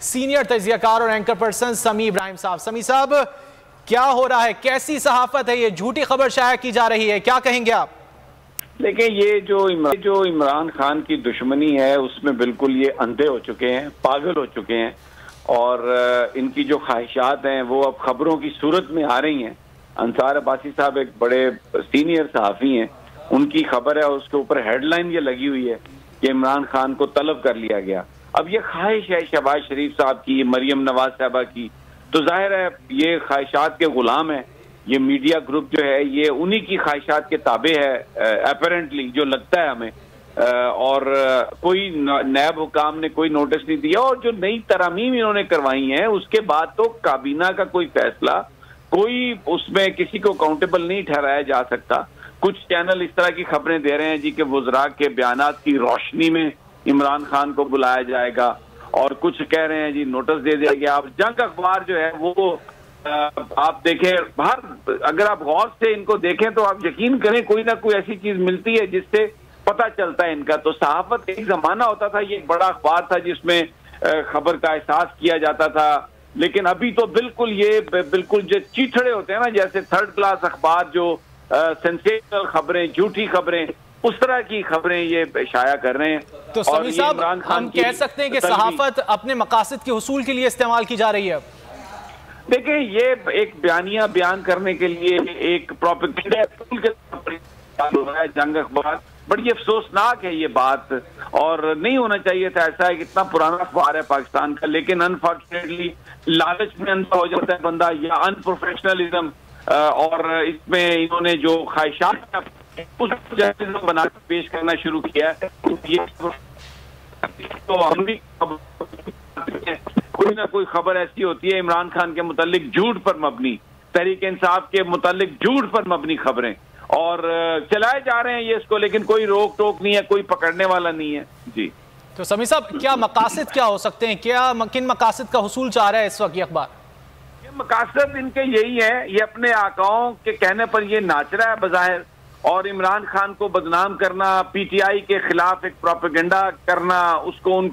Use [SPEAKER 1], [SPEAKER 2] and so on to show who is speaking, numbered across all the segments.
[SPEAKER 1] Senior تجزیہ کار اور anchor person سمی ابراہیم صاحب۔ سمی صاحب، کیا ہو رہا ہے؟ کیسی صحافت ہے؟ یہ جھوٹی خبر شائع کی جا رہی ہے، کیا کہیں گے آپ؟
[SPEAKER 2] دیکھیں، یہ جو عمران خان کی دشمنی ہے اس میں بالکل یہ اندھے ہو چکے ہیں، پاگل ہو چکے ہیں، اور ان کی جو خواہشات ہیں وہ اب خبروں کی صورت میں آ رہی ہیں۔ انصار عباسی صاحب ایک بڑے سینئر صحافی ہیں، ان کی خبر ہے، اس کے اوپر ہیڈ لائن یہ لگی ہوئی ہے کہ عمران خان کو طلب کر لیا گیا۔ اب یہ خواہش ہے شہباز شریف صاحب کی، مریم نواز صاحبہ کی، تو ظاہر ہے یہ خواہشات کے غلام ہیں۔ یہ میڈیا گروپ جو ہے یہ انہی کی خواہشات کے تابع ہے اپیرنٹلی، جو لگتا ہے ہمیں، اور کوئی نیب حکام نے کوئی نوٹس نہیں دیا، اور جو نئی ترامیم انہوں نے کروائی ہیں اس کے بعد تو کابینہ کا کوئی فیصلہ، کوئی اس میں کسی کو اکاؤنٹیبل نہیں ٹھہرایا جا سکتا۔ کچھ چینل اس طرح کی خبریں دے رہے ہیں جی کہ وزراء کے بیانات کی روشنی میں عمران خان کو بلایا جائے گا، اور کچھ کہہ رہے ہیں جی نوٹس دے دیا گیا۔ اب جنگ اخبار جو ہے وہ آپ دیکھیں، اگر آپ غور سے ان کو دیکھیں تو آپ یقین کریں کوئی نہ کوئی ایسی چیز ملتی ہے جس سے پتہ چلتا ہے ان کا۔ تو صحافت ایک زمانہ ہوتا تھا، یہ ایک بڑا اخبار تھا جس میں خبر کا احساس کیا جاتا تھا، لیکن ابھی تو بالکل جو چیٹھڑے ہوتے ہیں نا، جیسے تھرڈ کلاس اخبار جو سینسیشنل خبریں، جھوٹی خبریں، اس طرح کی خبریں یہ شائع کر رہے ہیں۔
[SPEAKER 1] تو سمی صاحب، ہم کہہ سکتے ہیں کہ صحافت اپنے مقاصد کے حصول کے لیے استعمال کی جا رہی ہے؟
[SPEAKER 2] دیکھیں، یہ ایک بیانیہ بیان کرنے کے لیے ایک پروپیگنڈا ٹول کے طور پر ہو رہا ہے جنگ اخبار۔ بڑی افسوسناک ہے یہ بات، اور نہیں ہونا چاہیے تھا ایسا، ہے اتنا پرانا اخبار ہے پاکستان کا، لیکن انفارچونیٹلی لالچ میں اندھا ہو جاتا ہے بندہ، یا ان پروفیشنلزم، اور اس میں انہوں نے جو خواہشات بنا کے پیش کرنا شروع کیا ہے، تو ہم بھی کوئی نہ کوئی خبر ایسی ہوتی ہے عمران خان کے متعلق جھوٹ پر مبنی، تحریک انصاف کے متعلق جھوٹ پر مبنی خبریں، اور چلائے جا رہے ہیں یہ اس کو، لیکن کوئی روک ٹوک نہیں ہے، کوئی پکڑنے والا نہیں ہے۔ جی
[SPEAKER 1] تو سمی صاحب، کیا مقاصد کیا ہو سکتے ہیں؟ کن مقاصد کا حصول چاہ رہا ہے اس وقت یہ اخبار؟
[SPEAKER 2] یہ مقاصد ان کے یہی ہے، یہ اپنے آقاؤں کے کہنے پر یہ ناچ رہا ہے بظاہر، اور عمران خان کو بدنام کرنا، پی ٹی آئی کے خلاف ایک پروپیگنڈا کرنا، ان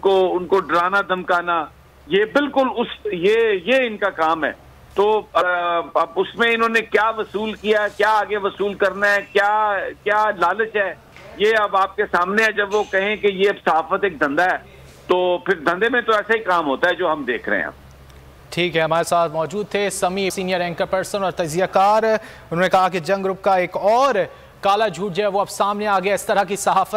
[SPEAKER 2] کو ڈرانا دھمکانا، یہ بالکل یہ ان کا کام ہے۔ تو اب اس میں انہوں نے کیا وصول کیا، کیا آگے وصول کرنا ہے، کیا لالچ ہے، یہ اب آپ کے سامنے ہے۔ جب وہ کہیں کہ یہ صحافت ایک دھندا ہے، تو پھر دھندے میں تو ایسا ہی کام ہوتا ہے جو ہم دیکھ رہے ہیں۔
[SPEAKER 1] ٹھیک ہے، ہمارے ساتھ موجود تھے سمی، سینئر اینکر پرسن اور تجزیہ کار۔ انہوں نے کہا کہ جنگ گروپ کا ایک اور کالا جھوٹ جو ہے وہ اب سامنے آ گیا، اس طرح کی صحافت